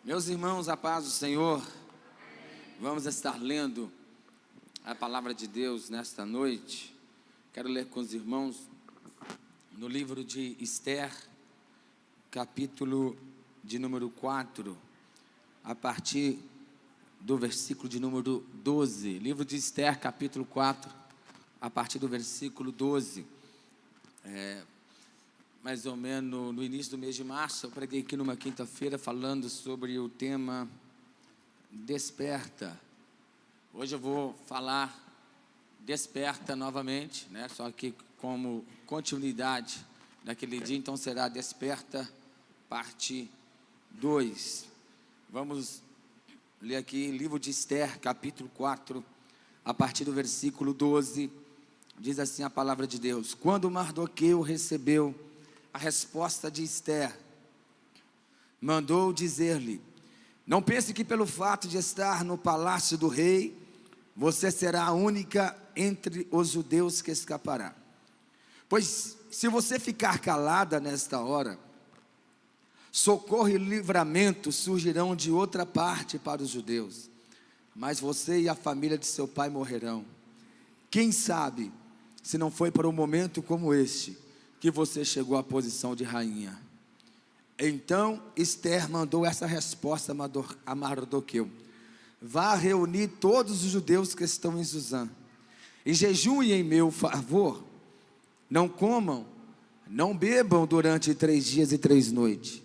Meus irmãos, a paz do Senhor. Vamos estar lendo a palavra de Deus nesta noite. Quero ler com os irmãos no livro de Esther, capítulo de número 4, a partir do versículo de número 12. Livro de Esther, capítulo 4, a partir do versículo 12. Mais ou menos no início do mês de março, eu preguei aqui numa quinta-feira falando sobre o tema Desperta. Hoje eu vou falar Desperta novamente, né? Só que como continuidade daquele dia, então será Desperta, parte 2. Vamos ler aqui, livro de Esther, capítulo 4, a partir do versículo 12, diz assim a palavra de Deus: Quando Mardoqueu recebeu a resposta de Esther, mandou dizer-lhe: não pense que pelo fato de estar no palácio do rei, você será a única entre os judeus que escapará. Pois se você ficar calada nesta hora, socorro e livramento surgirão de outra parte para os judeus, mas você e a família de seu pai morrerão. Quem sabe se não foi para um momento como este que você chegou à posição de rainha. Então Esther mandou essa resposta a Mardoqueu: vá reunir todos os judeus que estão em Suzã, e jejuem em meu favor. Não comam, não bebam durante 3 dias e 3 noites.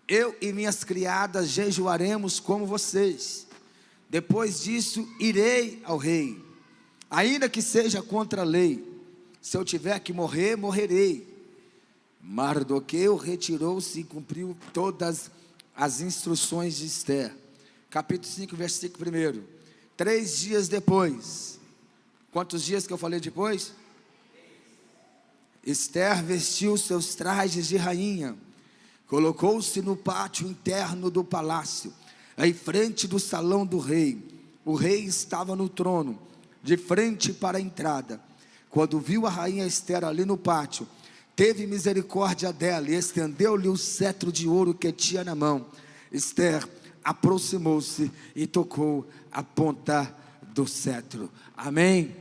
Eu e minhas criadas jejuaremos como vocês. Depois disso irei ao rei, ainda que seja contra a lei. Se eu tiver que morrer, morrerei. Mardoqueu retirou-se e cumpriu todas as instruções de Esther. Capítulo 5, versículo 1. 3 dias depois. Quantos dias que eu falei depois? Esther vestiu seus trajes de rainha, colocou-se no pátio interno do palácio, em frente do salão do rei. O rei estava no trono, de frente para a entrada. Quando viu a rainha Esther ali no pátio, teve misericórdia dela e estendeu-lhe o cetro de ouro que tinha na mão. Esther aproximou-se e tocou a ponta do cetro. Amém?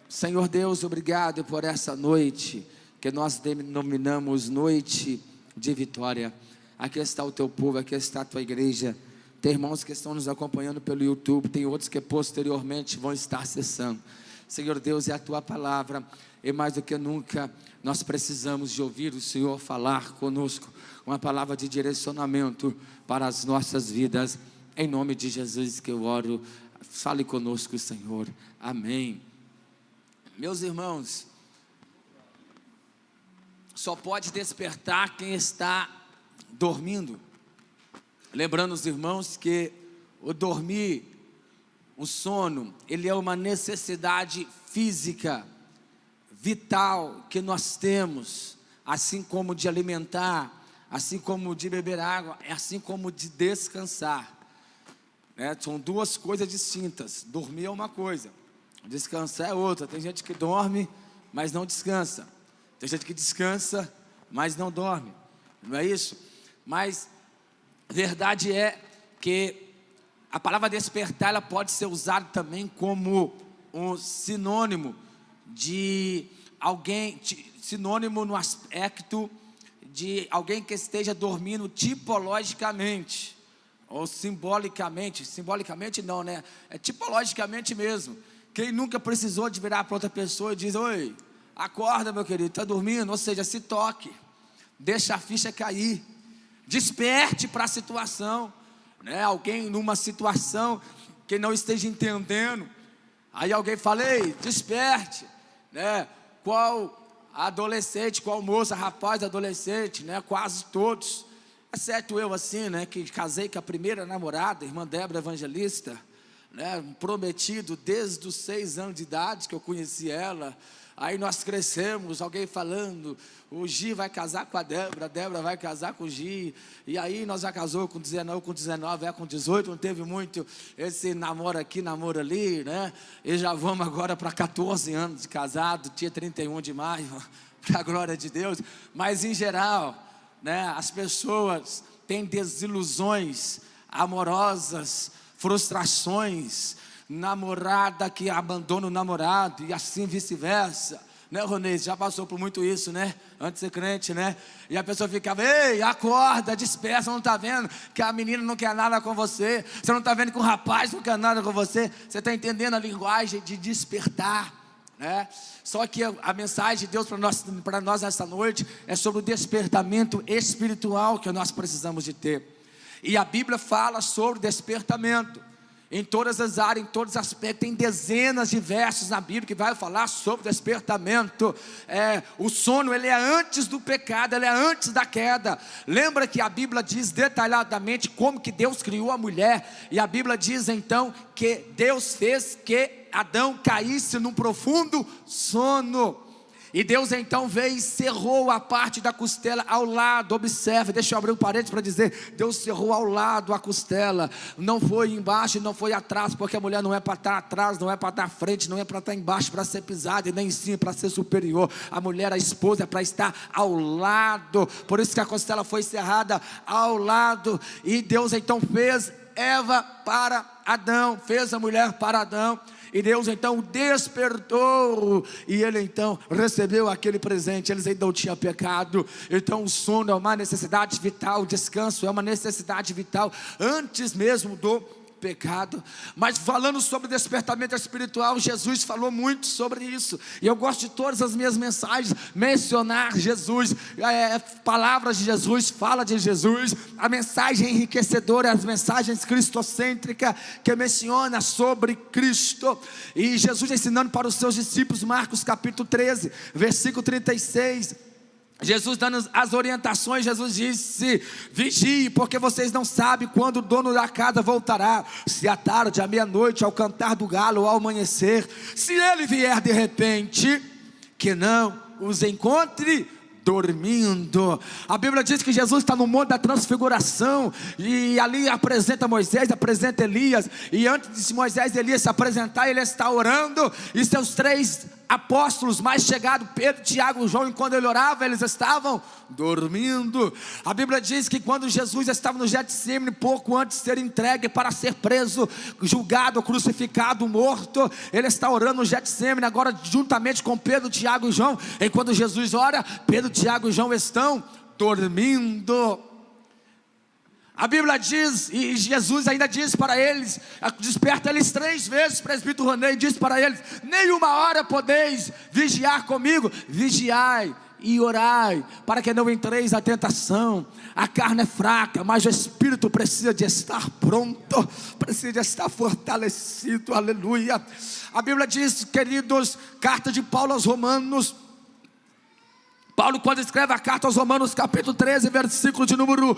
Senhor Deus, obrigado por essa noite, que nós denominamos noite de vitória. Aqui está o teu povo, aqui está a tua igreja. Tem irmãos que estão nos acompanhando pelo YouTube, tem outros que posteriormente vão estar acessando. Senhor Deus, é a tua palavra, e mais do que nunca nós precisamos de ouvir o Senhor falar conosco, uma palavra de direcionamento para as nossas vidas. Em nome de Jesus que eu oro, fale conosco, Senhor. Amém. Meus irmãos, só pode despertar quem está dormindo. Lembrando os irmãos que o dormir, o sono, ele é uma necessidade física, vital que nós temos, assim como de alimentar, assim como de beber água, assim como de descansar, né? São duas coisas distintas. Dormir é uma coisa, descansar é outra. Tem gente que dorme, mas não descansa. Tem gente que descansa, mas não dorme. Não é isso? Mas verdade é que a palavra despertar, ela pode ser usada também como um sinônimo de alguém, sinônimo no aspecto de alguém que esteja dormindo tipologicamente, ou simbolicamente não, né? É tipologicamente mesmo. Quem nunca precisou de virar para outra pessoa e dizer: oi, acorda meu querido, está dormindo? Ou seja, se toque, deixa a ficha cair, desperte para a situação, né? Alguém numa situação que não esteja entendendo, aí alguém fala: ei, desperte, né? Qual adolescente, qual moça, rapaz, adolescente, né? Quase todos, exceto eu assim, né? Que casei com a primeira namorada, irmã Débora Evangelista, né? Prometido desde os 6 anos de idade que eu conheci ela. Aí nós crescemos, alguém falando: o Gi vai casar com a Débora vai casar com o Gi. E aí nós já casou com 19, com 18, não teve muito esse namoro aqui, namoro ali, né? E já vamos agora para 14 anos de casado, dia 31 de maio, para a glória de Deus. Mas em geral, né, as pessoas tem desilusões amorosas, frustrações, namorada que abandona o namorado e assim vice-versa, né, Ronês? Já passou por muito isso, né? Antes de ser crente, né? E a pessoa ficava: ei, acorda, desperta, você não está vendo que a menina não quer nada com você? Você não está vendo que o rapaz não quer nada com você? Você está entendendo a linguagem de despertar, né? Só que a mensagem de Deus para nós nessa noite é sobre o despertamento espiritual que nós precisamos de ter. E a Bíblia fala sobre despertamento em todas as áreas, em todos os aspectos. Tem dezenas de versos na Bíblia que vai falar sobre despertamento. O sono, ele é antes do pecado, ele é antes da queda. Lembra que a Bíblia diz detalhadamente como que Deus criou a mulher. E a Bíblia diz então que Deus fez que Adão caísse num profundo sono. E Deus então veio e cerrou a parte da costela ao lado. Observe, deixa eu abrir um parênteses para dizer: Deus cerrou ao lado a costela. Não foi embaixo e não foi atrás, porque a mulher não é para estar atrás, não é para estar à frente, não é para estar embaixo para ser pisada, e nem em cima para ser superior. A mulher, a esposa, é para estar ao lado. Por isso que a costela foi cerrada ao lado. E Deus então fez Eva para Adão, fez a mulher para Adão. E Deus então despertou, e ele então recebeu aquele presente. Eles ainda não tinham pecado. Então o sono é uma necessidade vital, o descanso é uma necessidade vital, antes mesmo do pecado. Mas falando sobre despertamento espiritual, Jesus falou muito sobre isso, e eu gosto de todas as minhas mensagens mencionar Jesus, palavras de Jesus, fala de Jesus, a mensagem enriquecedora, as mensagens cristocêntricas que menciona sobre Cristo. E Jesus ensinando para os seus discípulos, Marcos capítulo 13, versículo 36, Jesus dando as orientações, Jesus disse: vigie, porque vocês não sabem quando o dono da casa voltará, se à tarde, à meia-noite, ao cantar do galo, ou ao amanhecer. Se ele vier de repente, que não os encontre dormindo. A Bíblia diz que Jesus está no monte da transfiguração, e ali apresenta Moisés, apresenta Elias, e antes de Moisés e Elias se apresentar, ele está orando, e seus três apóstolos mais chegados, Pedro, Tiago e João, enquanto ele orava, eles estavam dormindo. A Bíblia diz que quando Jesus estava no Getsemane, pouco antes de ser entregue para ser preso, julgado, crucificado, morto, ele está orando no Getsemane, agora juntamente com Pedro, Tiago e João. Enquanto Jesus ora, Pedro, Tiago e João estão dormindo. A Bíblia diz, e Jesus ainda diz para eles, desperta eles 3 vezes, presbítero Ronei diz para eles: nenhuma hora podeis vigiar comigo, vigiai e orai, para que não entreis à tentação. A carne é fraca, mas o espírito precisa de estar pronto, precisa de estar fortalecido, aleluia. A Bíblia diz, queridos, carta de Paulo aos Romanos, Paulo, quando escreve a carta aos Romanos capítulo 13, versículo de número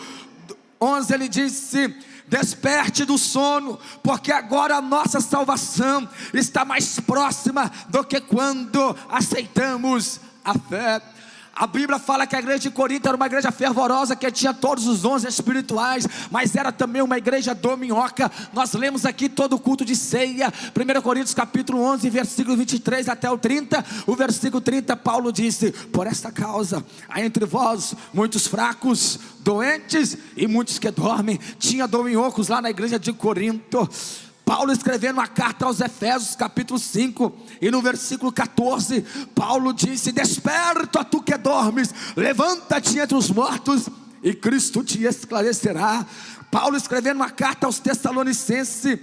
11, ele disse: desperte do sono, porque agora a nossa salvação está mais próxima do que quando aceitamos a fé. A Bíblia fala que a igreja de Corinto era uma igreja fervorosa, que tinha todos os dons espirituais, mas era também uma igreja dominhoca. Nós lemos aqui todo o culto de ceia, 1 Coríntios capítulo 11, versículo 23 até o 30, o versículo 30, Paulo disse: por esta causa há entre vós muitos fracos, doentes e muitos que dormem. Tinha dominhocos lá na igreja de Corinto. Paulo escrevendo a carta aos Efésios capítulo 5, e no versículo 14, Paulo disse: desperta tu que dormes, levanta-te entre os mortos, e Cristo te esclarecerá. Paulo escrevendo uma carta aos Tessalonicenses,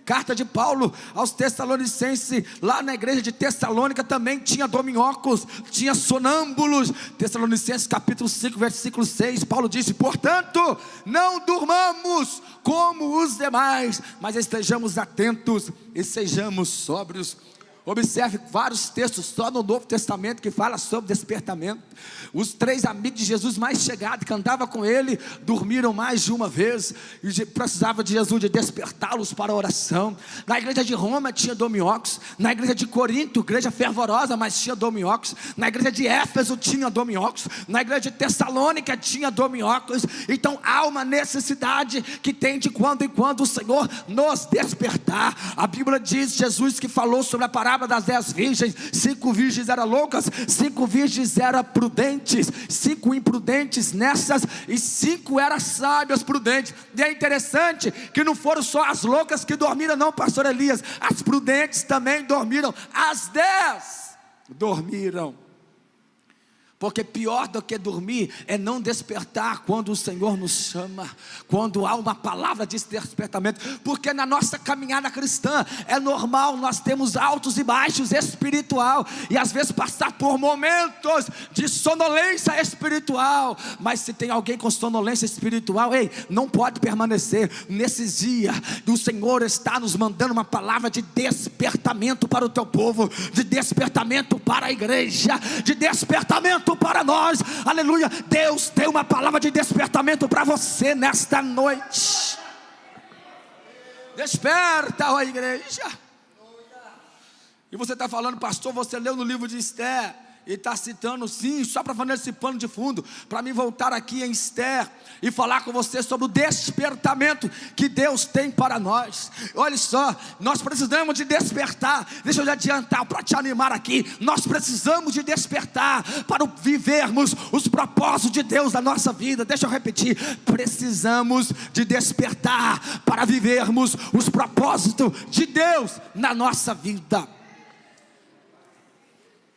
carta de Paulo aos Tessalonicenses, lá na igreja de Tessalônica também tinha dominhocos, tinha sonâmbulos. Tessalonicenses capítulo 5, versículo 6, Paulo disse: portanto, não durmamos como os demais, mas estejamos atentos e sejamos sóbrios. Observe vários textos só no Novo Testamento que fala sobre despertamento. Os 3 amigos de Jesus mais chegados, que andavam com ele, dormiram mais de uma vez, e precisava de Jesus de despertá-los para a oração. Na igreja de Roma tinha dominhocos, na igreja de Corinto, igreja fervorosa, mas tinha dominhocos, na igreja de Éfeso tinha dominhocos, na igreja de Tessalônica tinha dominhocos. Então há uma necessidade que tem de quando em quando o Senhor nos despertar. A Bíblia diz, Jesus que falou sobre a parábola parábola das 10 virgens, 5 virgens eram loucas, 5 virgens eram prudentes, 5 imprudentes nessas, e 5 eram sábias prudentes. E é interessante que não foram só as loucas que dormiram não, pastor Elias, as prudentes também dormiram, as 10 dormiram. Porque pior do que dormir é não despertar quando o Senhor nos chama, quando há uma palavra de despertamento. Porque na nossa caminhada cristã é normal, nós temos altos e baixos espiritual, e às vezes passar por momentos de sonolência espiritual. Mas se tem alguém com sonolência espiritual, ei, não pode permanecer. Nesses dias o Senhor está nos mandando uma palavra de despertamento para o teu povo, de despertamento para a igreja, de despertamento para nós, aleluia. Deus tem uma palavra de despertamento para você nesta noite. Desperta, ó igreja. E você está falando, pastor, você leu no livro de Esther e está citando, sim, só para fazer esse pano de fundo, para mim voltar aqui em Esther e falar com você sobre o despertamento que Deus tem para nós. Olha só, nós precisamos de despertar. Deixa eu já adiantar para te animar aqui. Nós precisamos de despertar para vivermos os propósitos de Deus na nossa vida. Deixa eu repetir, precisamos de despertar para vivermos os propósitos de Deus na nossa vida.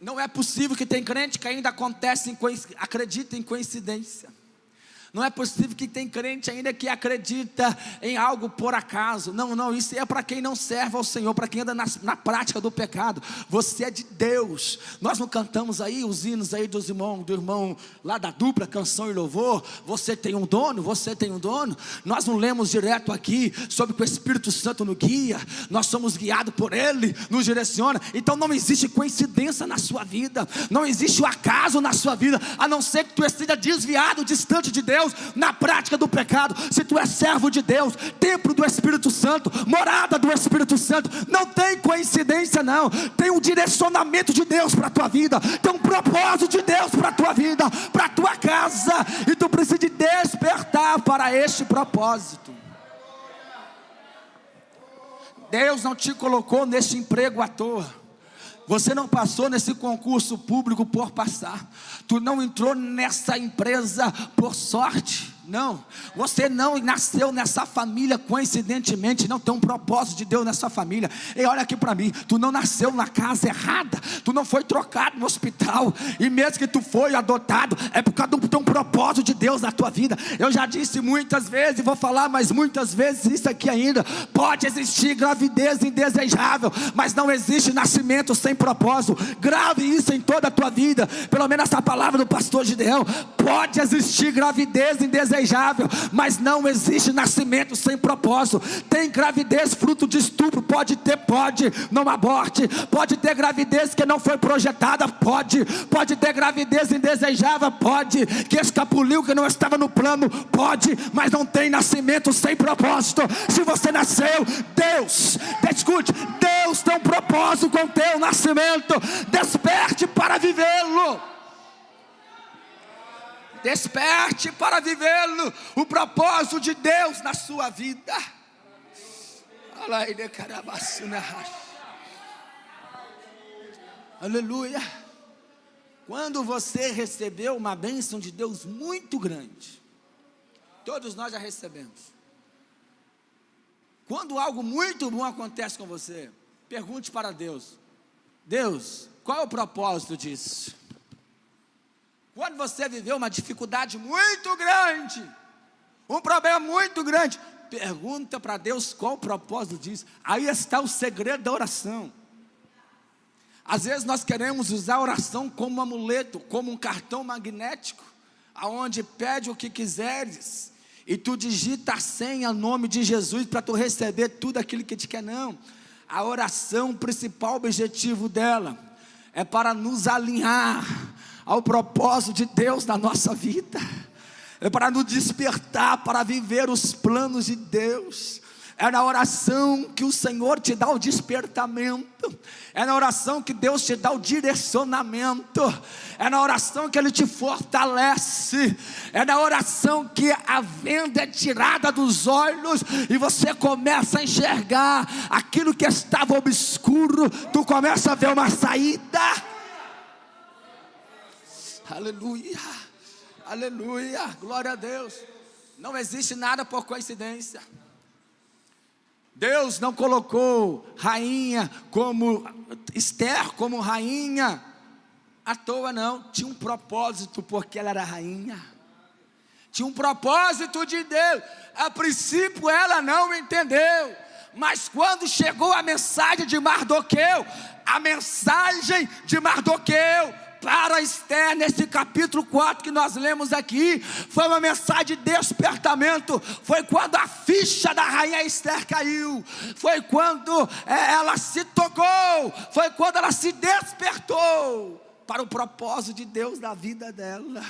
Não é possível que tem crente que ainda acredita em coincidência. Não é possível que tem crente ainda que acredita em algo por acaso. Não, isso é para quem não serve ao Senhor, para quem anda na prática do pecado. Você é de Deus. Nós não cantamos aí os hinos aí do irmão lá da dupla Canção e Louvor, você tem um dono, você tem um dono. Nós não lemos direto aqui sobre que o Espírito Santo nos guia, nós somos guiados por Ele, nos direciona. Então não existe coincidência na sua vida, não existe o acaso na sua vida, a não ser que tu esteja desviado, distante de Deus, na prática do pecado. Se tu és servo de Deus, templo do Espírito Santo, morada do Espírito Santo, não tem coincidência não, tem um direcionamento de Deus para a tua vida, tem um propósito de Deus para a tua vida, para a tua casa, e tu precisa de despertar para este propósito. Deus não te colocou neste emprego à toa. Você não passou nesse concurso público por passar. Tu não entrou nessa empresa por sorte. Não, você não nasceu nessa família coincidentemente. Não tem um propósito de Deus nessa família. E olha aqui para mim, tu não nasceu na casa errada, tu não foi trocado no hospital, e mesmo que tu foi adotado, é por causa de um propósito de Deus na tua vida. Eu já disse muitas vezes, e vou falar mais muitas vezes isso aqui ainda. Pode existir gravidez indesejável, mas não existe nascimento sem propósito. Grave isso em toda a tua vida, pelo menos essa palavra do pastor Gideão. Pode existir gravidez indesejável, mas não existe nascimento sem propósito. Tem gravidez fruto de estupro, pode ter, pode, não aborte. Pode ter gravidez que não foi projetada, pode ter gravidez indesejável, pode, que escapuliu, que não estava no plano, pode, mas não tem nascimento sem propósito. Se você nasceu, Deus, escute, Deus tem um propósito com o teu nascimento. Desperte para vivê-lo. Desperte para vivê-lo, o propósito de Deus na sua vida. Aleluia. Quando você recebeu uma bênção de Deus muito grande, todos nós já recebemos. Quando algo muito bom acontece com você, pergunte para Deus: Deus, qual é o propósito disso? Quando você viveu uma dificuldade muito grande, um problema muito grande, pergunta para Deus qual o propósito disso. Aí está o segredo da oração. Às vezes nós queremos usar a oração como um amuleto, como um cartão magnético, aonde pede o que quiseres, e tu digita a senha em nome de Jesus, para tu receber tudo aquilo que te quer. Não, a oração, o principal objetivo dela, é para nos alinhar ao propósito de Deus na nossa vida, é para nos despertar, para viver os planos de Deus. É na oração que o Senhor te dá o despertamento. É na oração que Deus te dá o direcionamento. É na oração que Ele te fortalece. É na oração que a venda é tirada dos olhos e você começa a enxergar aquilo que estava obscuro. Tu começa a ver uma saída. Aleluia, aleluia, glória a Deus. Não existe nada por coincidência. Deus não colocou rainha como Esther como rainha à toa, não. Tinha um propósito, porque ela era rainha. Tinha um propósito de Deus. A princípio ela não entendeu, mas quando chegou a mensagem de Mardoqueu, para Esther, nesse capítulo 4 que nós lemos aqui, foi uma mensagem de despertamento. Foi quando a ficha da rainha Esther caiu. Foi quando ela se tocou. Foi quando ela se despertou para o propósito de Deus na vida dela.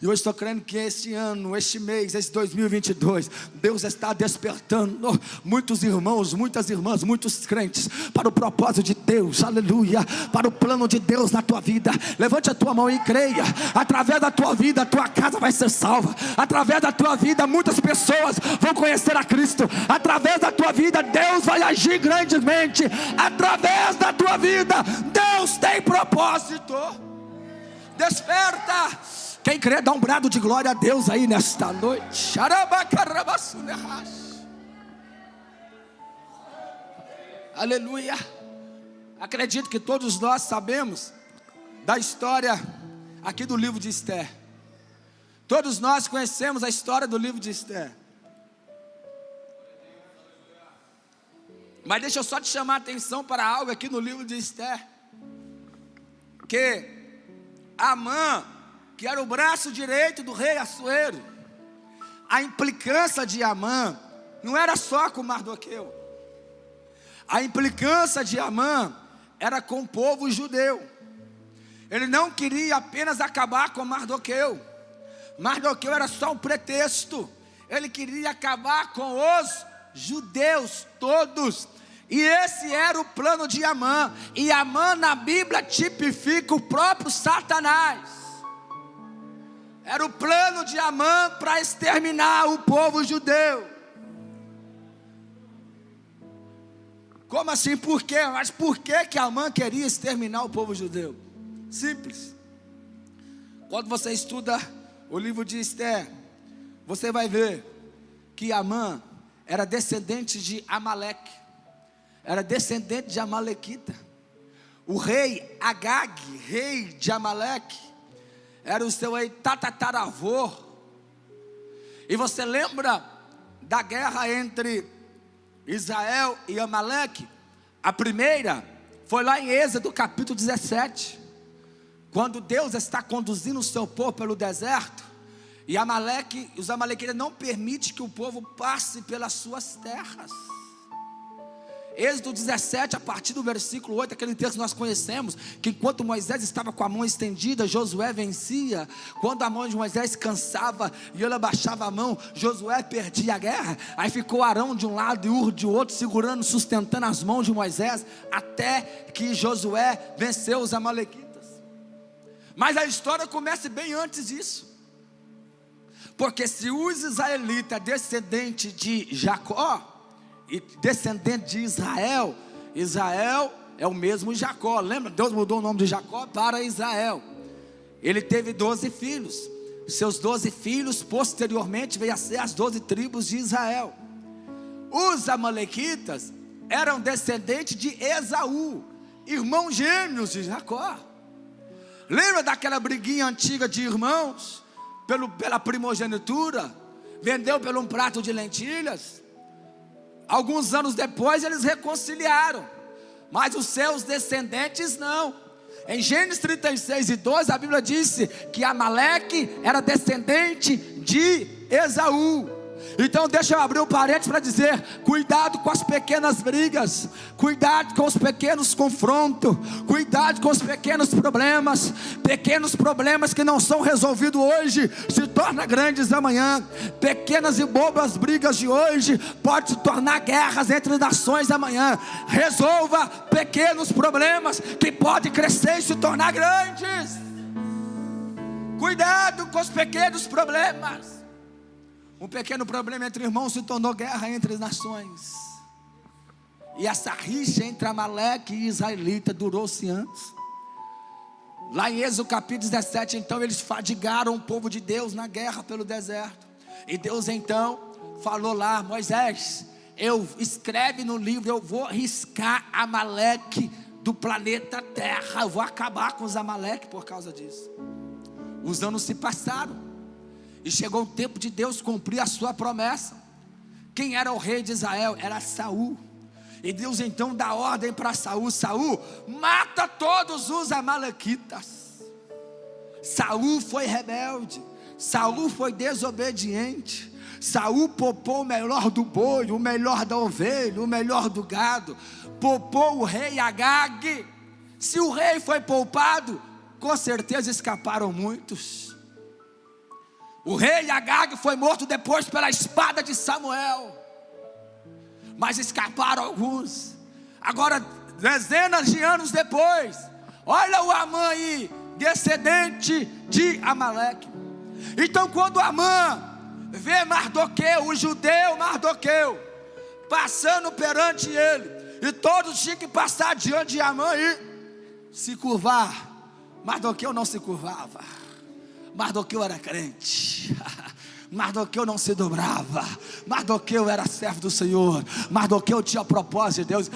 E eu estou crendo que este ano, este mês, esse 2022, Deus está despertando muitos irmãos, muitas irmãs, muitos crentes para o propósito de Deus, aleluia, para o plano de Deus na tua vida. Levante a tua mão e creia. Através da tua vida, a tua casa vai ser salva. Através da tua vida, muitas pessoas vão conhecer a Cristo. Através da tua vida, Deus vai agir grandemente. Através da tua vida, Deus tem propósito. Desperta. Quem crê, dá um brado de glória a Deus aí nesta noite. Aleluia. Acredito que todos nós sabemos da história aqui do livro de Esther. Todos nós conhecemos a história do livro de Esther. Mas deixa eu só te chamar a atenção para algo aqui no livro de Esther. Que Amã, que era o braço direito do rei Assuero, a implicância de Amã não era só com Mardoqueu. A implicância de Amã era com o povo judeu. Ele não queria apenas acabar com Mardoqueu. Mardoqueu era só um pretexto. Ele queria acabar com os judeus todos. E esse era o plano de Amã. E Amã na Bíblia tipifica o próprio Satanás. Era o plano de Amã para exterminar o povo judeu. Como assim? Por quê? Mas por que Amã queria exterminar o povo judeu? Simples. Quando você estuda o livro de Esther, você vai ver que Amã era descendente de Amaleque. Era descendente de Amalequita. O rei Agag, rei de Amaleque, era o seu tataravô. E você lembra da guerra entre Israel e Amaleque? A primeira foi lá em Êxodo capítulo 17, quando Deus está conduzindo o seu povo pelo deserto, e os amalequitas não permitem que o povo passe pelas suas terras. Êxodo 17, a partir do versículo 8, aquele texto que nós conhecemos, que enquanto Moisés estava com a mão estendida, Josué vencia. Quando a mão de Moisés cansava e ele abaixava a mão, Josué perdia a guerra. Aí ficou Arão de um lado e Ur de outro, segurando, sustentando as mãos de Moisés, até que Josué venceu os amalequitas. Mas a história começa bem antes disso. Porque se os israelitas, descendente de Jacó e descendente de Israel, Israel é o mesmo Jacó. Lembra? Deus mudou o nome de Jacó para Israel. Ele teve 12 filhos. Seus 12 filhos posteriormente veio a ser as 12 tribos de Israel. Os amalequitas eram descendentes de Esaú, irmão gêmeos de Jacó. Lembra daquela briguinha antiga de irmãos pela primogenitura? Vendeu por um prato de lentilhas. Alguns anos depois eles reconciliaram, mas os seus descendentes não. Em Gênesis 36 e 12 a Bíblia disse que Amaleque era descendente de Esaú. Então deixa eu abrir um parênteses para dizer: cuidado com as pequenas brigas, cuidado com os pequenos confrontos, cuidado com os pequenos problemas que não são resolvidos hoje, se tornam grandes amanhã. Pequenas e bobas brigas de hoje podem se tornar guerras entre nações amanhã. Resolva pequenos problemas que podem crescer e se tornar grandes. Cuidado com os pequenos problemas. Um pequeno problema entre irmãos se tornou guerra entre as nações. E essa rixa entre Amaleque e israelita durou-se anos. Lá em Êxodo capítulo 17, então eles fadigaram o povo de Deus na guerra pelo deserto. E Deus então falou lá: Moisés, escreve no livro, eu vou riscar Amaleque do planeta Terra. Eu vou acabar com os Amaleque por causa disso. Os anos se passaram. E chegou o tempo de Deus cumprir a sua promessa. Quem era o rei de Israel? Era Saul. E Deus então dá ordem para Saul: Saul, mata todos os amalequitas. Saul foi rebelde, Saul foi desobediente. Saul poupou o melhor do boi, o melhor da ovelha, o melhor do gado. Poupou o rei Agag. Se o rei foi poupado, com certeza escaparam muitos. O rei Agag foi morto depois pela espada de Samuel, mas escaparam alguns. Agora, dezenas de anos depois, olha o Amã aí, descendente de Amaleque. Então quando Amã vê Mardoqueu, o judeu Mardoqueu, passando perante ele, e todos tinham que passar diante de Amã e se curvar, Mardoqueu não se curvava. Mardoqueu era crente. Mardoqueu não se dobrava. Mardoqueu era servo do Senhor. Mardoqueu tinha propósito de Deus.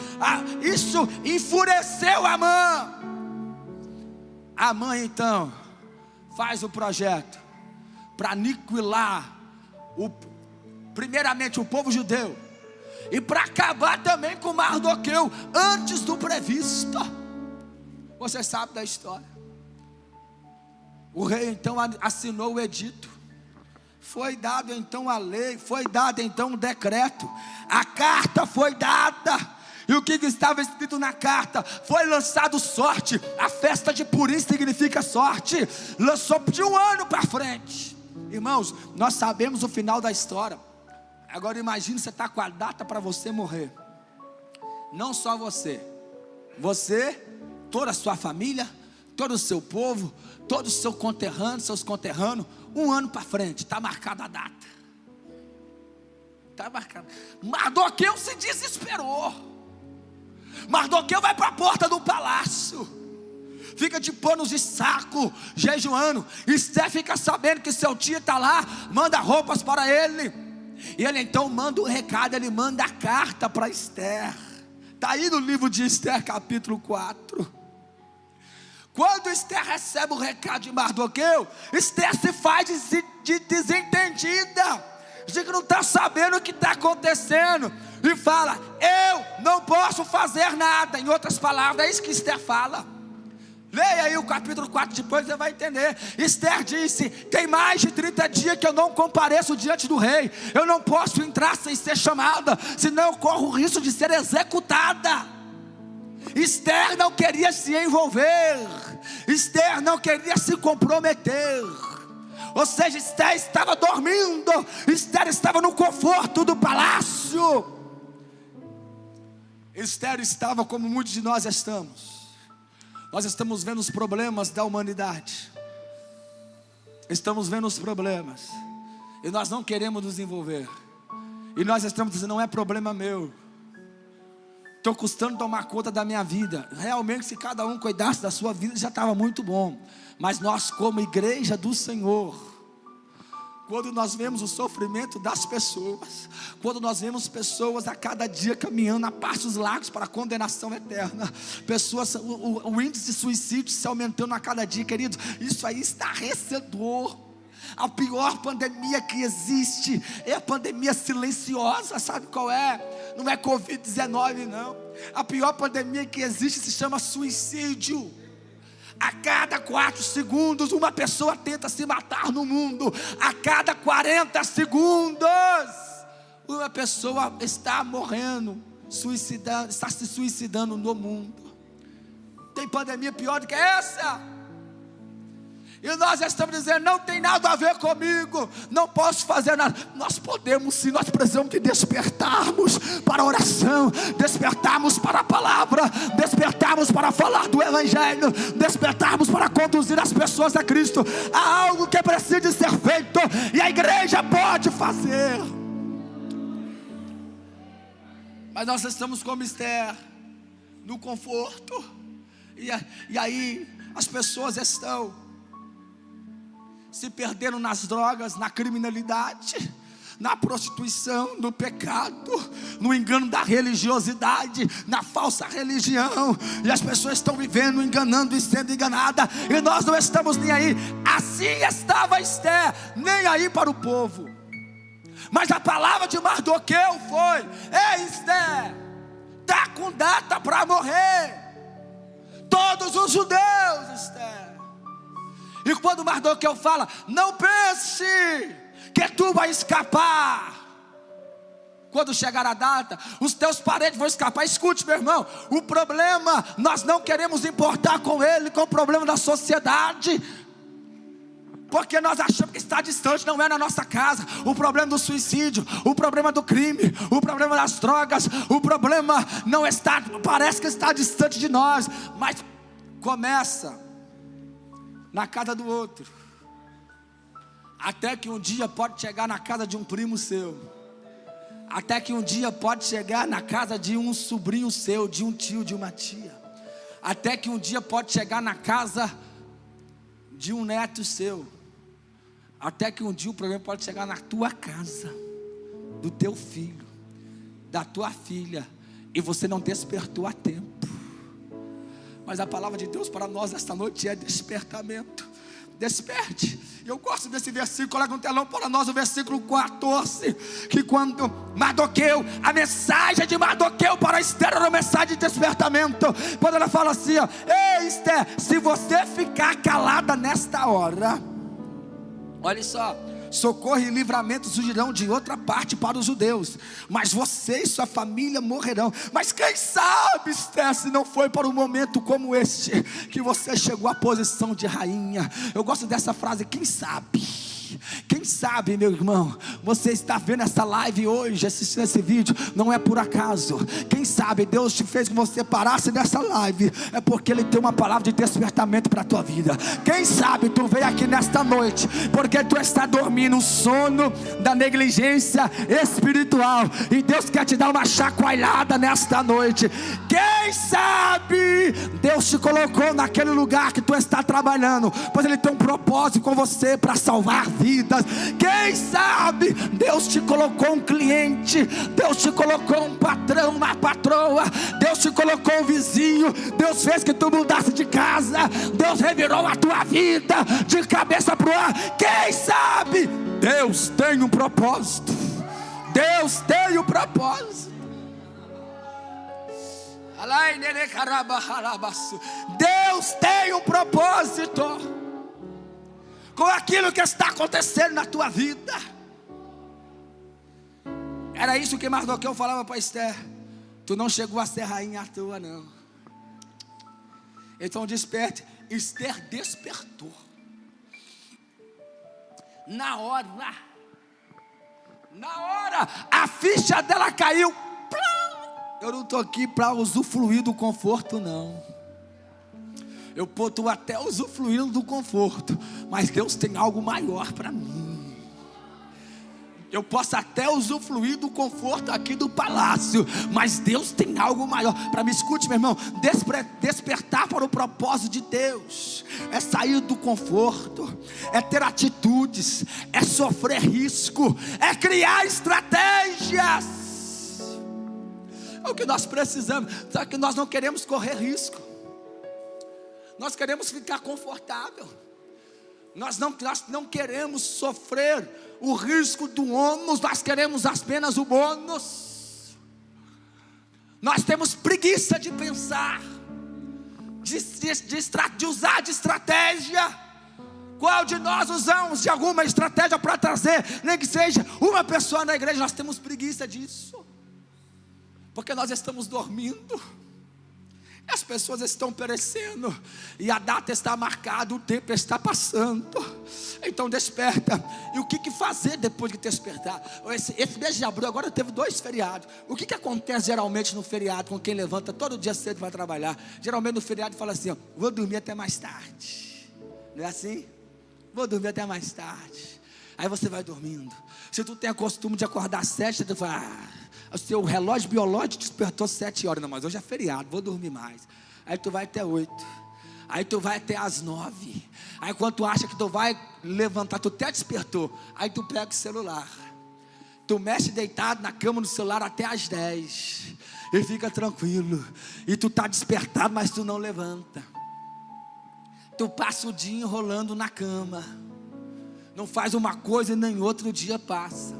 Isso enfureceu Amã. Amã então faz o projeto para aniquilar primeiramente o povo judeu, e para acabar também com Mardoqueu antes do previsto. Você sabe da história. O rei então assinou o edito. Foi dado então a lei, foi dado então o decreto. A carta foi dada. E o que estava escrito na carta? Foi lançado sorte. A festa de Purim significa sorte. Lançou de um ano para frente. Irmãos, nós sabemos o final da história. Agora imagine você está com a data para você morrer. Não só você, toda a sua família, todo o seu povo, todos os seus conterrâneos, um ano para frente, está marcada a data. Está marcado. Mardoqueu se desesperou. Mardoqueu vai para a porta do palácio, fica de panos de saco, jejuando. Esther fica sabendo que seu tio está lá, manda roupas para ele. E ele então manda um recado, ele manda a carta para Esther. Está aí no livro de Esther capítulo 4. Quando Esther recebe o recado de Mardoqueu, Esther se faz de desentendida, de que não está sabendo o que está acontecendo, e fala: eu não posso fazer nada. Em outras palavras, é isso que Esther fala. Leia aí o capítulo 4, depois você vai entender. Esther disse: tem mais de 30 dias que eu não compareço diante do rei. Eu não posso entrar sem ser chamada, senão eu corro o risco de ser executada. Esther não queria se envolver, Esther não queria se comprometer. Ou seja, Esther estava dormindo, Esther estava no conforto do palácio. Esther estava como muitos de nós estamos. Nós estamos vendo os problemas da humanidade, estamos vendo os problemas, e nós não queremos nos envolver. E nós estamos dizendo: não é problema meu, estou custando tomar conta da minha vida. Realmente, se cada um cuidasse da sua vida, já estava muito bom. Mas nós, como igreja do Senhor, quando nós vemos o sofrimento das pessoas, quando nós vemos pessoas a cada dia caminhando a passos largos para a condenação eterna, pessoas, o índice de suicídio se aumentando a cada dia, queridos, isso aí está estarrecedor. A pior pandemia que existe é a pandemia silenciosa. Sabe qual é? Não é Covid-19 não. A pior pandemia que existe se chama suicídio. A cada 4 segundos uma pessoa tenta se matar no mundo. A cada 40 segundos uma pessoa está morrendo, suicidando, está se suicidando no mundo. Tem pandemia pior do que essa? E nós estamos dizendo, não tem nada a ver comigo, não posso fazer nada. Nós podemos sim, nós precisamos de despertarmos para a oração, despertarmos para a palavra, despertarmos para falar do Evangelho, despertarmos para conduzir as pessoas a Cristo. Há algo que precisa ser feito e a igreja pode fazer. Mas nós estamos como Esther, no conforto, e aí as pessoas estão se perderam nas drogas, na criminalidade, na prostituição, no pecado, no engano da religiosidade, na falsa religião, e as pessoas estão vivendo, enganando e sendo enganadas, e nós não estamos nem aí. Assim estava Esther, nem aí para o povo. Mas a palavra de Mardoqueu foi: ei Esther, está com data para morrer todos os judeus, Esther. E quando Mardoqueu fala, não pense que tu vai escapar. Quando chegar a data, os teus parentes vão escapar. Escute, meu irmão, o problema, nós não queremos importar com ele, com o problema da sociedade, porque nós achamos que está distante, não é na nossa casa. O problema do suicídio, o problema do crime, o problema das drogas, o problema não está, parece que está distante de nós, mas começa na casa do outro, até que um dia pode chegar na casa de um primo seu, até que um dia pode chegar na casa de um sobrinho seu, de um tio, de uma tia, até que um dia pode chegar na casa de um neto seu, até que um dia o problema pode chegar na tua casa, do teu filho, da tua filha, e você não despertou a tempo. Mas a palavra de Deus para nós esta noite é despertamento. Desperte. Eu gosto desse versículo, coloca no telão para nós o versículo 14, que quando Mardoqueu, a mensagem de Mardoqueu para Esther era uma mensagem de despertamento. Quando ela fala assim, ó, ei Esther, se você ficar calada nesta hora, olha só, socorro e livramento surgirão de outra parte para os judeus, mas você e sua família morrerão. Mas quem sabe, Esther, se não foi para um momento como este que você chegou à posição de rainha. Eu gosto dessa frase, quem sabe? Quem sabe, meu irmão, você está vendo essa live hoje, assistindo esse vídeo, não é por acaso. Quem sabe Deus te fez que você parasse nessa live, é porque Ele tem uma palavra de despertamento para a tua vida. Quem sabe tu veio aqui nesta noite porque tu está dormindo o sono da negligência espiritual, e Deus quer te dar uma chacoalhada nesta noite. Quem sabe Deus te colocou naquele lugar que tu está trabalhando, pois Ele tem um propósito com você para salvar vidas. Quem sabe Deus te colocou um cliente, Deus te colocou um patrão, uma patroa, Deus te colocou um vizinho, Deus fez que tu mudasse de casa, Deus revirou a tua vida de cabeça para o ar. Quem sabe Deus tem um propósito. Deus tem um propósito. Deus tem um propósito com aquilo que está acontecendo na tua vida. Era isso que Mardoqueu falava para Esther: tu não chegou a ser rainha à toa, não. Então desperte. Esther despertou. Na hora, a ficha dela caiu. Eu não estou aqui para usufruir do conforto, não. Eu estou até usufruindo do conforto, mas Deus tem algo maior para mim. Eu posso até usufruir do conforto aqui do palácio, mas Deus tem algo maior para mim. Escute, meu irmão, despertar para o propósito de Deus é sair do conforto, é ter atitudes, é sofrer risco, é criar estratégias. É o que nós precisamos. Só que nós não queremos correr risco, nós queremos ficar confortável. Nós não queremos sofrer o risco do ônus, nós queremos apenas o bônus. Nós temos preguiça de pensar, de usar de estratégia. Qual de nós usamos de alguma estratégia para trazer, nem que seja uma pessoa na igreja? Nós temos preguiça disso, porque nós estamos dormindo, as pessoas estão perecendo, e a data está marcada, o tempo está passando. Então desperta. E o que fazer depois de despertar? Esse mês de abril agora teve 2 feriados. O que acontece geralmente no feriado com quem levanta todo dia cedo para trabalhar? Geralmente no feriado fala assim, ó, vou dormir até mais tarde. Não é assim? Vou dormir até mais tarde. Aí você vai dormindo. Se tu tem o costume de acordar às 7, tu fala, o seu relógio biológico despertou 7 horas. Não, mas hoje é feriado, vou dormir mais. Aí tu vai até 8. Aí tu vai até às 9. Aí quando tu acha que tu vai levantar, tu até despertou. Aí tu pega o celular. Tu mexe deitado na cama no celular até às 10. E fica tranquilo. E tu tá despertado, mas tu não levanta. Tu passa o dia enrolando na cama. Não faz uma coisa e nem outro dia passa.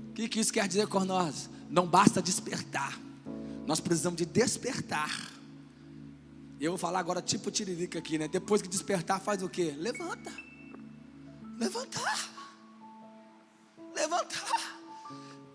O que isso quer dizer com nós? Não basta despertar, nós precisamos de despertar. Eu vou falar agora tipo tiririca aqui, né? Depois que despertar, faz o quê? Levanta. Levantar.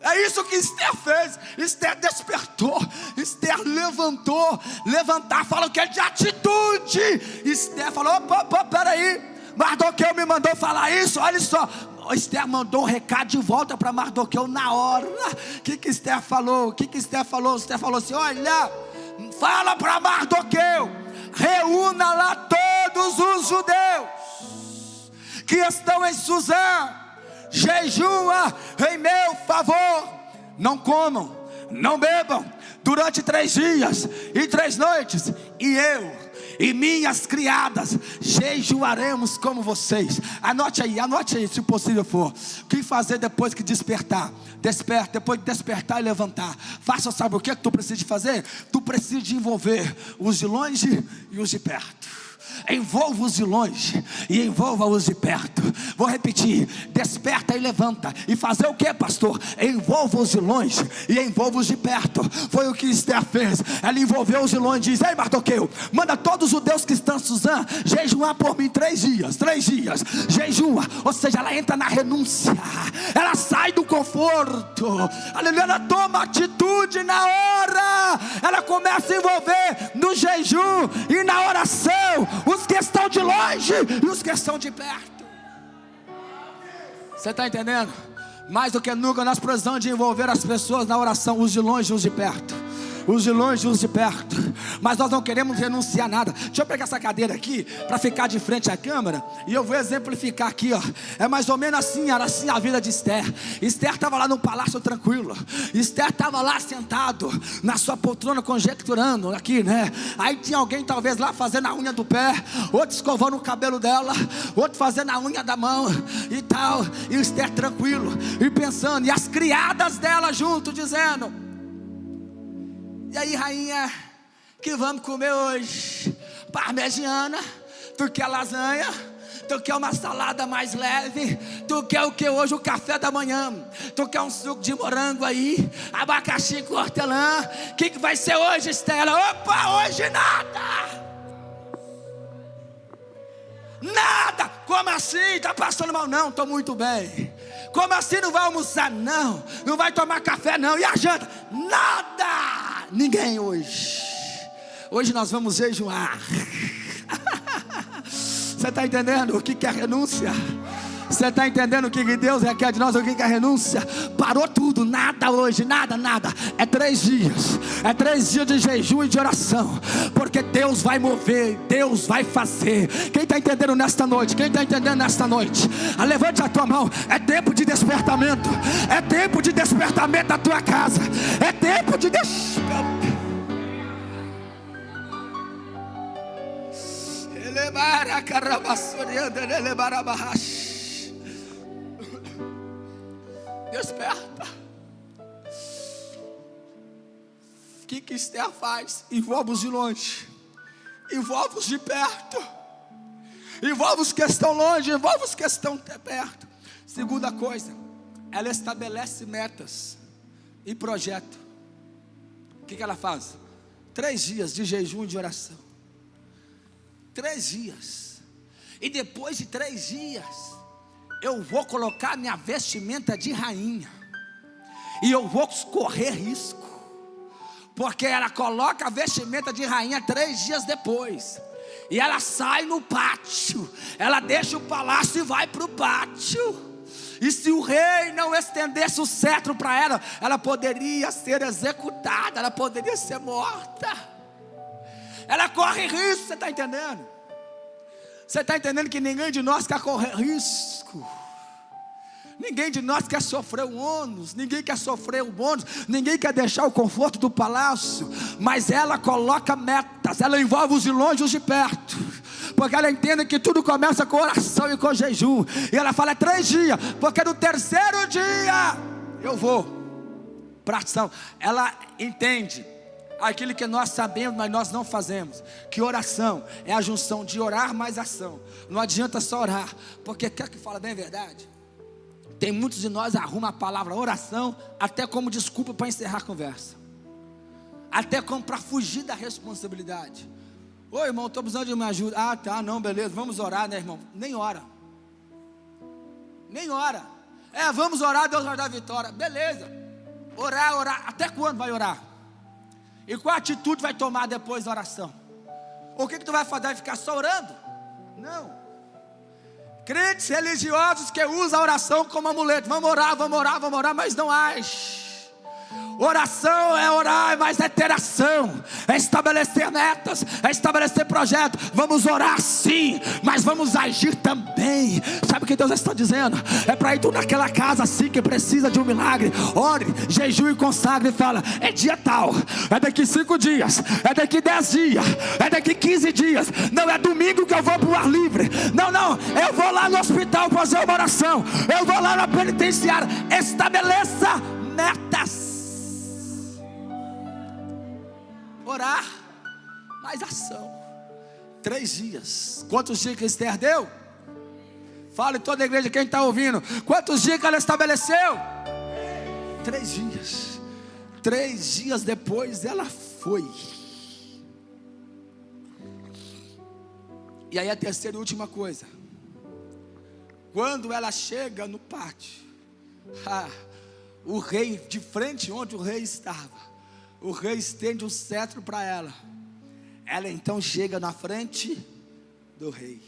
É isso que Esther fez. Esther despertou, Esther levantou. Levantar fala o que é de atitude. Esther falou, opa, peraí, Mardoqueu me mandou falar isso, olha só. Esther mandou um recado de volta para Mardoqueu na hora. O que Esther falou? Esther falou assim, olha, fala para Mardoqueu, reúna lá todos os judeus que estão em Suzã, jejua em meu favor, não comam, não bebam durante 3 dias e 3 noites, e eu e minhas criadas jejuaremos como vocês. Anote aí, se possível for. O que fazer depois que despertar? Desperta, depois de despertar e levantar. Faça, sabe o que tu precisa de fazer? Tu precisa de envolver os de longe e os de perto. Envolva os de longe e envolva os de perto. Vou repetir, desperta e levanta. E fazer o que, pastor? Envolva os de longe e envolva os de perto. Foi o que Esther fez. Ela envolveu os de longe e diz, ei Mardoqueu, manda todos os judeus que estão em Suzã jejuar por mim 3 dias, jejua. Ou seja, ela entra na renúncia, ela sai do conforto, aleluia, ela toma atitude na hora. Ela começa a envolver no jejum e na oração os que estão de longe e os que estão de perto. Você está entendendo? Mais do que nunca nós precisamos de envolver as pessoas na oração, os de longe e os de perto. Os de longe e os de perto. Mas nós não queremos renunciar a nada. Deixa eu pegar essa cadeira aqui para ficar de frente à câmera, e eu vou exemplificar aqui, ó. É mais ou menos assim, era assim a vida de Esther. Esther estava lá no palácio tranquilo. Esther estava lá sentado na sua poltrona conjecturando aqui, né? Aí tinha alguém talvez lá fazendo a unha do pé, outro escovando o cabelo dela, outro fazendo a unha da mão e tal. E Esther tranquilo e pensando, e as criadas dela junto dizendo, e aí rainha, que vamos comer hoje? Parmegiana? Tu quer lasanha? Tu quer uma salada mais leve? Tu quer o que hoje? O café da manhã? Tu quer um suco de morango aí? Abacaxi com hortelã? O que vai ser hoje, Estela? Opa, hoje nada! Nada! Como assim? Tá passando mal? Não, estou muito bem. Como assim não vai almoçar? Não. Não vai tomar café? Não. E a janta? Nada! Ninguém hoje. Hoje nós vamos jejuar. Você está entendendo o que é renúncia? Você está entendendo o que Deus requer de nós? O que é renúncia? Parou tudo, nada hoje, nada. É 3 dias. É 3 dias de jejum e de oração. Porque Deus vai mover, Deus vai fazer. Quem está entendendo nesta noite? Levante a tua mão. É tempo de despertamento. É tempo de despertamento da tua casa. É tempo de despertamento. Desperta. O que Esther faz? Envolve os de longe, envolve os de perto, envolve os que estão longe, envolve os que estão perto. Segunda coisa, ela estabelece metas e projeto. O que ela faz? 3 dias de jejum e de oração. 3 dias. E depois de 3 dias, eu vou colocar minha vestimenta de rainha. E eu vou correr risco. Porque ela coloca a vestimenta de rainha 3 dias depois. E ela sai no pátio. Ela deixa o palácio e vai para o pátio. E se o rei não estendesse o cetro para ela, ela poderia ser executada, ela poderia ser morta. Ela corre risco, você está entendendo? Você está entendendo que ninguém de nós quer correr risco. Ninguém de nós quer sofrer o ônus, ninguém quer sofrer o bônus, ninguém quer deixar o conforto do palácio. Mas ela coloca metas, ela envolve os de longe e os de perto. Porque ela entende que tudo começa com oração e com jejum. E ela fala: é 3 dias, porque no 3º dia eu vou para ação. Ela entende aquilo que nós sabemos, mas nós não fazemos, que oração é a junção de orar mais ação. Não adianta só orar, porque quer que fala bem a verdade? Tem muitos de nós arrumam a palavra oração até como desculpa para encerrar a conversa, até como para fugir da responsabilidade. Ô irmão, estou precisando de uma ajuda. Ah, tá, não, beleza, vamos orar, né, irmão? Nem ora. Nem ora. Vamos orar, Deus vai dar vitória. Beleza. Orar. Até quando vai orar? E qual atitude vai tomar depois da oração? O que tu vai fazer? Vai ficar só orando? Não. Crentes religiosos que usam a oração como amuleto. Vamos orar, mas não age. Oração é orar, mas é ter ação, é estabelecer metas, é estabelecer projetos. Vamos orar sim, mas vamos agir também. Sabe o que Deus está dizendo? É para ir tu naquela casa assim que precisa de um milagre. Ore, jejue e consagre e fala: é dia tal, é daqui 5 dias, é daqui 10 dias, é daqui 15 dias. Não é domingo que eu vou para o ar livre. Não, eu vou lá no hospital fazer uma oração. Eu vou lá na penitenciária. Estabeleça metas. Orar, mais ação. 3 dias. Quantos dias que Esther deu? Fala em toda a igreja, quem está ouvindo. Quantos dias que ela estabeleceu? 3 dias. 3 dias depois ela foi. E aí a terceira e última coisa. Quando ela chega no pátio, o rei, de frente onde o rei estava, o rei estende um cetro para ela. Ela então chega na frente do rei.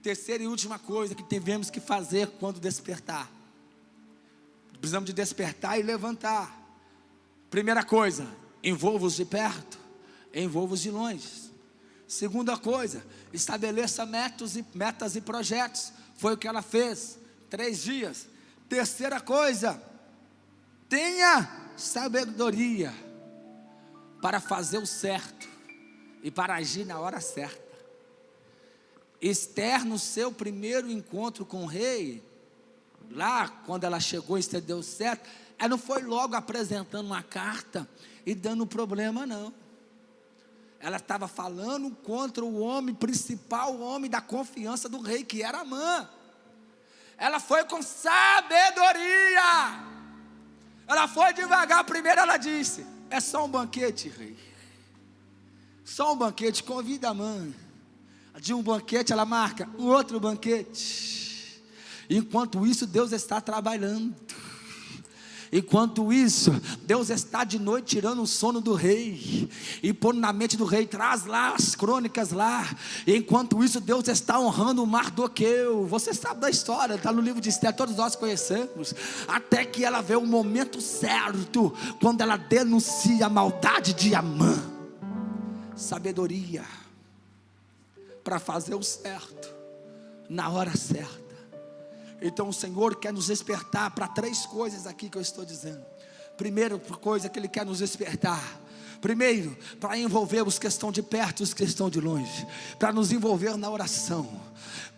Terceira e última coisa que devemos que fazer quando despertar. Precisamos de despertar e levantar. Primeira coisa, envolva-os de perto, envolva-os de longe. Segunda coisa, estabeleça metas e projetos. Foi o que ela fez, 3 dias. Terceira coisa, tenha sabedoria para fazer o certo e para agir na hora certa. Esther, no seu primeiro encontro com o rei, lá quando ela chegou e estendeu o cetro, ela não foi logo apresentando uma carta e dando problema, não. Ela estava falando contra o homem principal, o homem da confiança do rei, que era Amã. Ela foi com sabedoria. Ela foi devagar. Primeiro ela disse: é só um banquete, rei. Só um banquete, convida a mãe. De um banquete ela marca um outro banquete. Enquanto isso Deus está trabalhando. Enquanto isso Deus está de noite tirando o sono do rei e pondo na mente do rei, traz lá as crônicas lá. Enquanto isso Deus está honrando o Mardoqueu. Você sabe da história, está no livro de Esther, todos nós conhecemos. Até que ela vê o momento certo, quando ela denuncia a maldade de Amã. Sabedoria para fazer o certo na hora certa. Então o Senhor quer nos despertar para 3 coisas aqui que eu estou dizendo. Primeira coisa que Ele quer nos despertar. Primeiro, para envolver os que estão de perto e os que estão de longe. Para nos envolver na oração.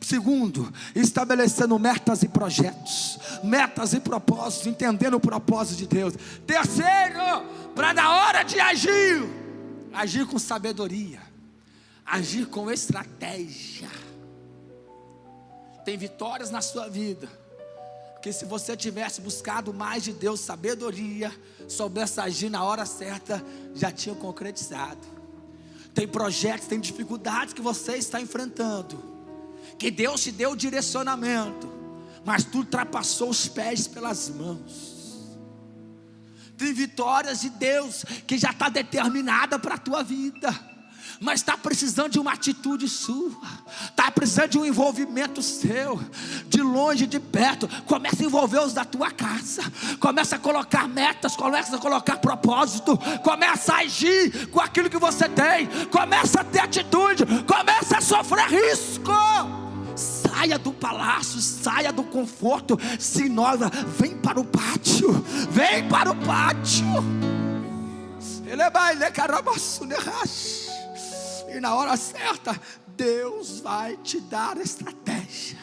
Segundo, estabelecendo metas e projetos. Metas e propósitos, entendendo o propósito de Deus. Terceiro, para na hora de agir, agir com sabedoria. Agir com estratégia. Tem vitórias na sua vida que se você tivesse buscado mais de Deus, sabedoria, soubesse agir na hora certa, já tinha concretizado. Tem projetos, tem dificuldades que você está enfrentando, que Deus te deu direcionamento, mas tu ultrapassou os pés pelas mãos. Tem vitórias de Deus que já está determinada para a tua vida, mas está precisando de uma atitude sua, está precisando de um envolvimento seu, de longe, de perto. Começa a envolver os da tua casa, começa a colocar metas, começa a colocar propósito, começa a agir com aquilo que você tem, começa a ter atitude, começa a sofrer risco. Saia do palácio, saia do conforto, se inova, vem para o pátio, vem para o pátio. E na hora certa, Deus vai te dar estratégia.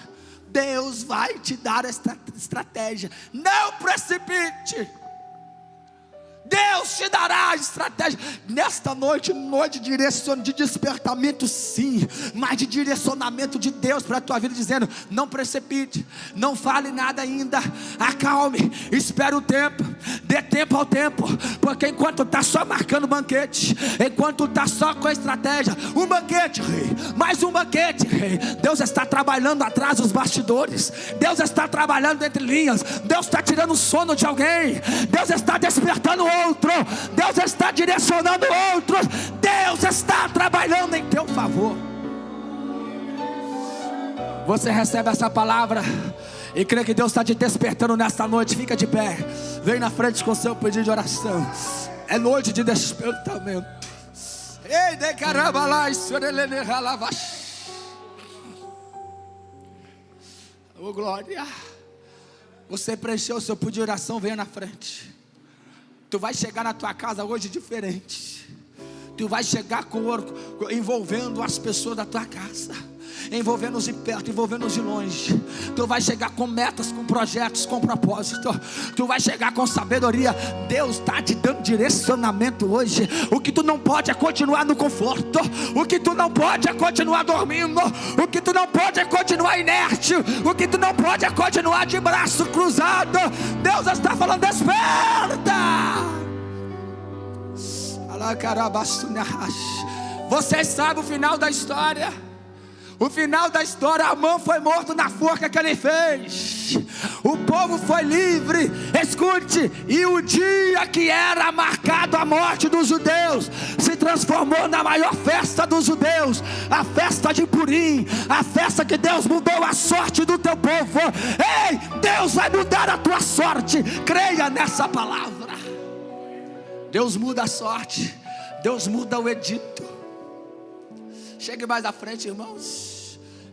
Deus vai te dar estratégia. Não precipite. Deus te dará a estratégia. Nesta noite, noite de despertamento, sim, mas de direcionamento de Deus para a tua vida, dizendo: não precipite, não fale nada ainda, acalme, espere o tempo, dê tempo ao tempo, porque enquanto está só marcando banquete, enquanto está só com a estratégia, um banquete, rei, mais um banquete, rei, Deus está trabalhando atrás dos bastidores, Deus está trabalhando entre linhas, Deus está tirando o sono de alguém, Deus está despertando outro, Deus está direcionando outros, Deus está trabalhando em teu favor. Você recebe essa palavra e crê que Deus está te despertando nesta noite? Fica de pé, vem na frente com o seu pedido de oração. É noite de despertamento. Ei, de caramba lá, oh glória. Você preencheu o seu pedido de oração, venha na frente. Tu vai chegar na tua casa hoje diferente. Tu vai chegar envolvendo as pessoas da tua casa, envolvendo-os de perto, envolvendo-os de longe. Tu vai chegar com metas, com projetos, com propósito. Tu vai chegar com sabedoria. Deus está te dando direcionamento hoje. O que tu não pode é continuar no conforto. O que tu não pode é continuar dormindo. O que tu não pode é continuar inerte. O que tu não pode é continuar de braço cruzado. Deus está falando: desperta. Você sabe o final da história. O final da história: Amã foi morto na forca que ele fez. O povo foi livre. Escute, e o dia que era marcado a morte dos judeus se transformou na maior festa dos judeus, a festa de Purim, a festa que Deus mudou a sorte do teu povo. Ei, Deus vai mudar a tua sorte. Creia nessa palavra. Deus muda a sorte, Deus muda o edito. Chegue mais à frente, irmãos.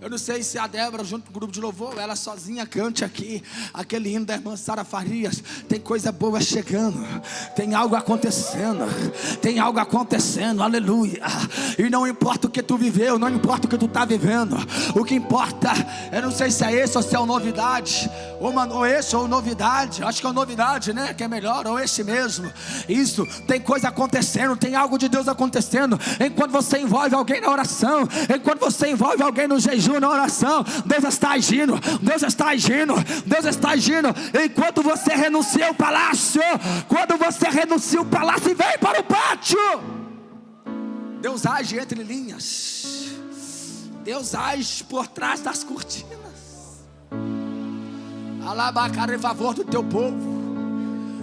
Eu não sei se a Débora, junto com o grupo de louvor, ela sozinha cante aqui aquele hino da irmã Sara Farias. Tem coisa boa chegando, tem algo acontecendo, tem algo acontecendo, aleluia. E não importa o que tu viveu, não importa o que tu está vivendo, o que importa, eu não sei se é esse ou se é uma novidade, ou esse ou novidade, acho que é uma novidade, né, que é melhor, ou esse mesmo. Isso, tem coisa acontecendo, tem algo de Deus acontecendo. Enquanto você envolve alguém na oração, enquanto você envolve alguém no jejum, na oração, Deus está agindo, Deus está agindo, Deus está agindo. Enquanto você renuncia ao palácio, quando você renuncia o palácio e vem para o pátio, Deus age entre linhas, Deus age por trás das cortinas. Alabacara, em favor do teu povo,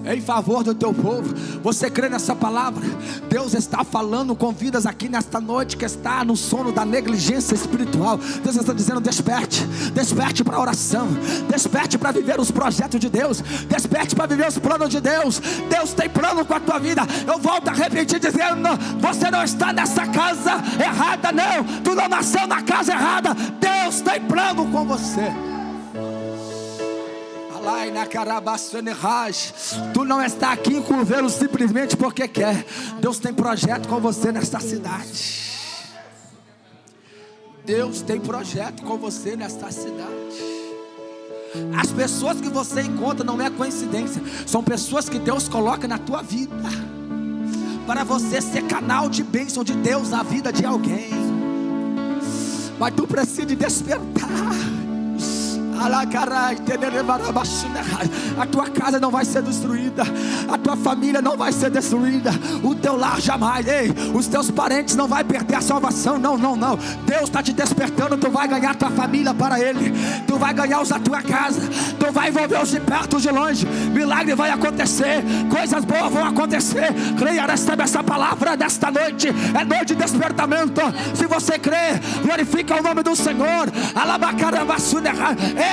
em favor do teu povo. Você crê nessa palavra? Deus está falando com vidas aqui nesta noite que está no sono da negligência espiritual. Deus está dizendo: desperte, desperte para a oração, desperte para viver os projetos de Deus, desperte para viver os planos de Deus. Deus tem plano com a tua vida. Eu volto a repetir dizendo: você não está nessa casa errada, não. Tu não nasceu na casa errada. Deus tem plano com você. Tu não está aqui em Curvelo simplesmente porque quer. Deus tem projeto com você nesta cidade. Deus tem projeto com você nesta cidade. As pessoas que você encontra não é coincidência, são pessoas que Deus coloca na tua vida para você ser canal de bênção de Deus na vida de alguém. Mas tu precisa despertar. A tua casa não vai ser destruída, a tua família não vai ser destruída, o teu lar jamais. Ei, os teus parentes não vai perder a salvação. Não, não, não. Deus está te despertando. Tu vai ganhar tua família para Ele, tu vai ganhar os da tua casa, tu vai envolver os de perto, os de longe. Milagre vai acontecer, coisas boas vão acontecer. Creia, recebe essa palavra desta noite. É noite de despertamento. Se você crê, glorifica o nome do Senhor.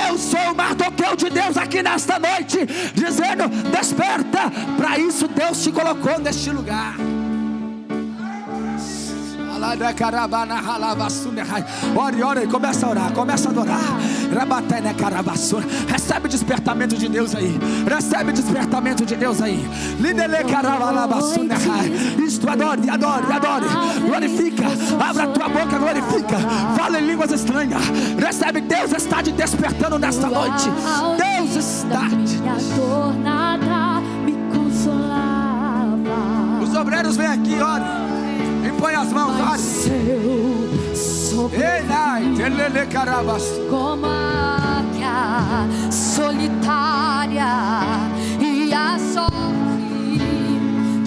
Eu sou o Mardoqueu de Deus aqui nesta noite, dizendo: desperta. Para isso Deus te colocou neste lugar. Ore, ore, começa a orar, começa a adorar. Recebe despertamento de Deus aí. Recebe despertamento de Deus aí. Isto, adore, adore, adore. Glorifica, abra a tua boca, glorifica. Fala em línguas estranhas. Recebe, Deus está te despertando nesta noite. Deus está te. Os obreiros vêm aqui, ore. Põe as mãos, olha. Como a águia solitária e a sorte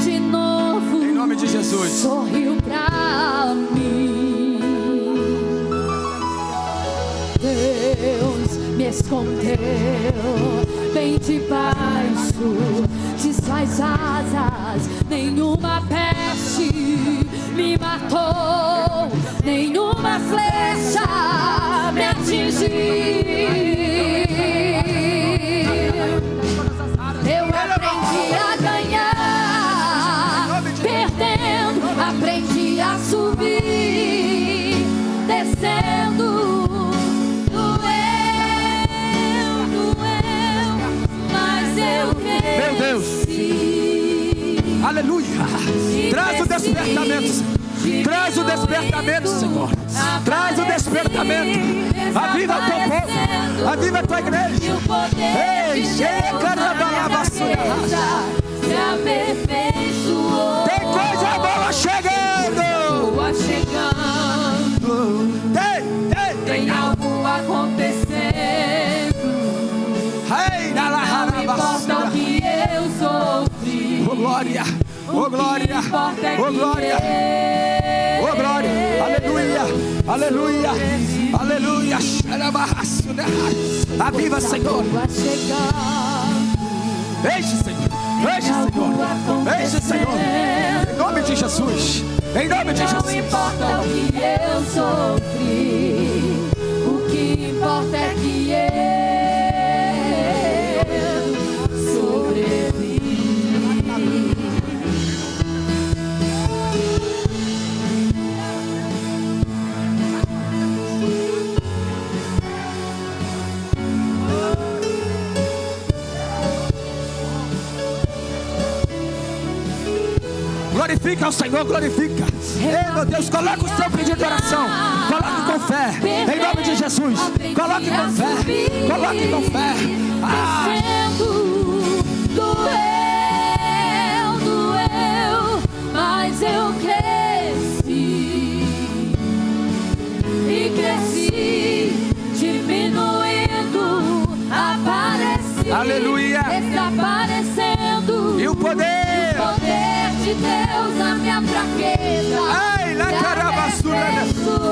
de novo. Em nome de Jesus. Sorriu pra mim. Deus me escondeu bem debaixo de suas asas. Nenhuma peste me matou, nenhuma flecha me atingiu. Eu aprendi a ganhar, perdendo, aprendi a subir, descendo, doeu, mas eu venci. Meu Deus, aleluia. Traz o despertamento, traz o despertamento, Senhor. Traz o despertamento. Aviva o teu povo, aviva a tua igreja. Ei, chega na balabasura. Tem coisa boa chegando. Tem algo acontecendo. Não importa o que eu sofri. Oh glória, oh glória, oh glória, oh glória, aleluia, aleluia, aleluia. Aviva, Senhor. Enche, Senhor, enche, Senhor, enche, Senhor. Em nome de Jesus, em nome de Jesus. Não importa o que eu sofri, o que importa é que eu sobrevivi. Glorifica o Senhor, glorifica. Ei, meu Deus, coloca o seu pedido de oração. Coloque com fé, em nome de Jesus. Coloque com fé, coloque com fé. Doeu, mas eu cresci. E cresci, diminuindo, apareci. Aleluia. Desaparecendo. E o poder De Deus na minha fraqueza. Ai, lá carabassura.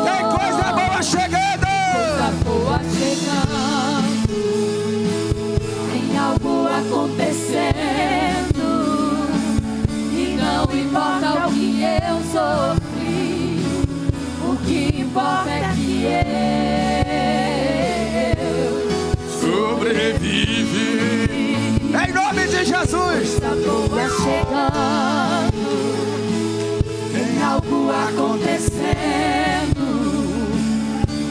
Tem coisa boa chegando. Coisa boa chegando. Tem algo acontecendo. E não importa o que eu sofri, o que importa é que eu sobrevive. Em nome de Jesus. Coisa boa chegando. Tem algo acontecendo.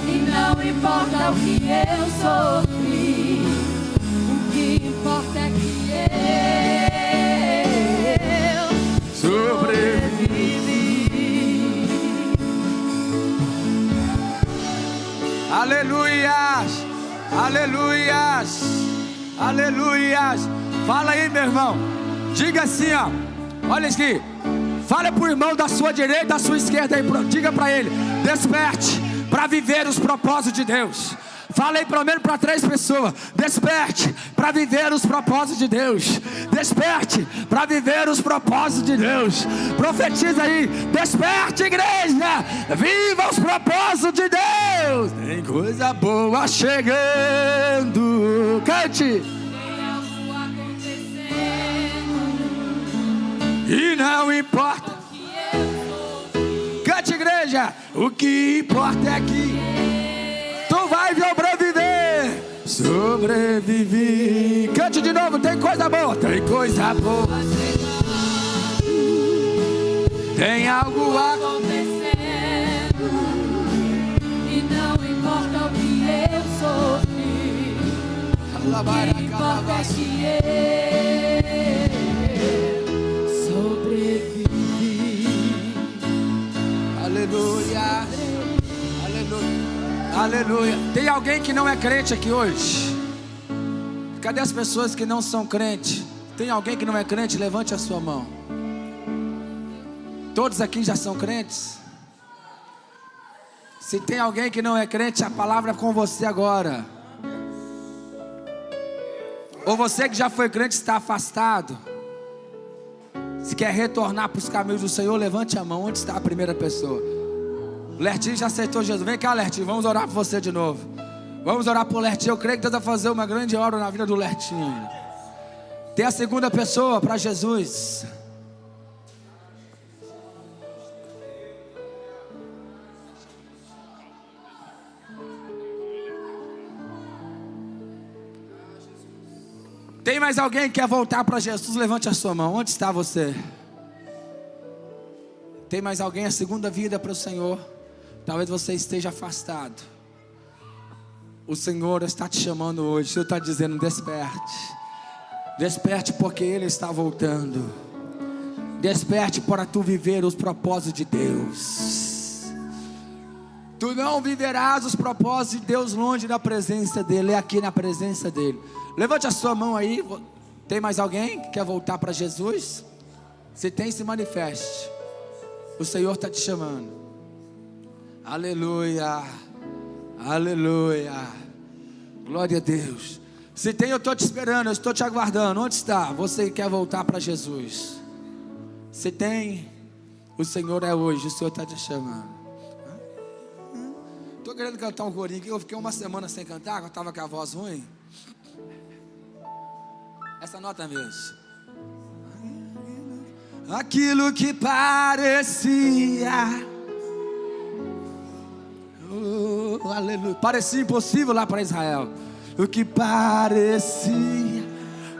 E não importa o que eu sofri, o que importa é que eu sobrevivi. Aleluias, aleluias, aleluias. Fala aí, meu irmão. Diga assim, ó. Olha aqui. Fala pro irmão da sua direita, da sua esquerda aí. Diga para ele: desperte para viver os propósitos de Deus. Falei pelo menos para 3 pessoas. Desperte para viver os propósitos de Deus. Desperte para viver os propósitos de Deus. Profetiza aí. Desperte, igreja. Viva os propósitos de Deus. Tem coisa boa chegando. Cante. Tem algo acontecendo. E não importa. Cante, igreja. O que importa é que tu vai sobreviver. Sobreviver. Cante de novo. Tem coisa boa. Tem coisa boa. Tem algo acontecendo. E não importa o que eu sofri. O que importa é que eu sobrevivi. Aleluia. Aleluia. Aleluia. Tem alguém que não é crente aqui hoje? Cadê as pessoas que não são crentes? Tem alguém que não é crente? Levante a sua mão. Todos aqui já são crentes? Se tem alguém que não é crente, a palavra é com você agora. Ou você que já foi crente está afastado, se quer retornar para os caminhos do Senhor, levante a mão. Onde está a primeira pessoa? O Lertinho já aceitou Jesus. Vem cá, Lertinho, vamos orar por você de novo. Vamos orar por Lertinho. Eu creio que Deus vai fazer uma grande obra na vida do Lertinho. Tem a segunda pessoa para Jesus. Tem mais alguém que quer voltar para Jesus? Levante a sua mão. Onde está você? Tem mais alguém? A segunda vida para o Senhor. Talvez você esteja afastado. O Senhor está te chamando hoje. O Senhor está dizendo: desperte. Desperte, porque Ele está voltando. Desperte para tu viver os propósitos de Deus. Tu não viverás os propósitos de Deus longe da presença dEle. É aqui na presença dEle. Levante a sua mão aí. Tem mais alguém que quer voltar para Jesus? Se tem, se manifeste. O Senhor está te chamando. Aleluia. Aleluia. Glória a Deus. Se tem, eu estou te esperando, eu estou te aguardando. Onde está? Você que quer voltar para Jesus. Se tem, o Senhor é hoje. O Senhor está te chamando. Estou querendo cantar um corinho aqui. Eu fiquei uma semana sem cantar, eu estava com a voz ruim. Essa nota mesmo. Aquilo que parecia, aleluia, parecia impossível lá para Israel. O que parecia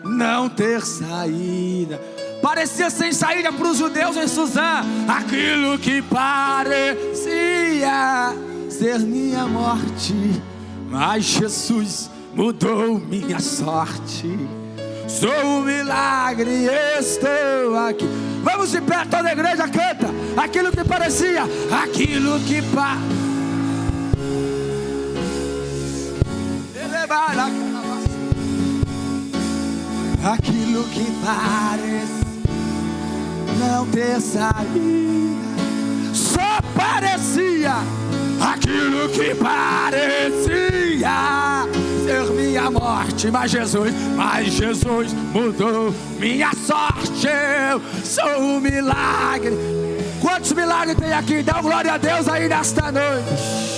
não ter saída, parecia sem saída para os judeus em Suzã. Aquilo que parecia ser minha morte, mas Jesus mudou minha sorte. Sou um milagre, estou aqui. Vamos de pé, toda a igreja canta. Aquilo que parecia, aquilo que aquilo que parece não ter saída, só parecia. Aquilo que parecia ser minha morte, mas Jesus mudou minha sorte. Eu sou um milagre. Quantos milagres tem aqui? Dá glória a Deus aí nesta noite.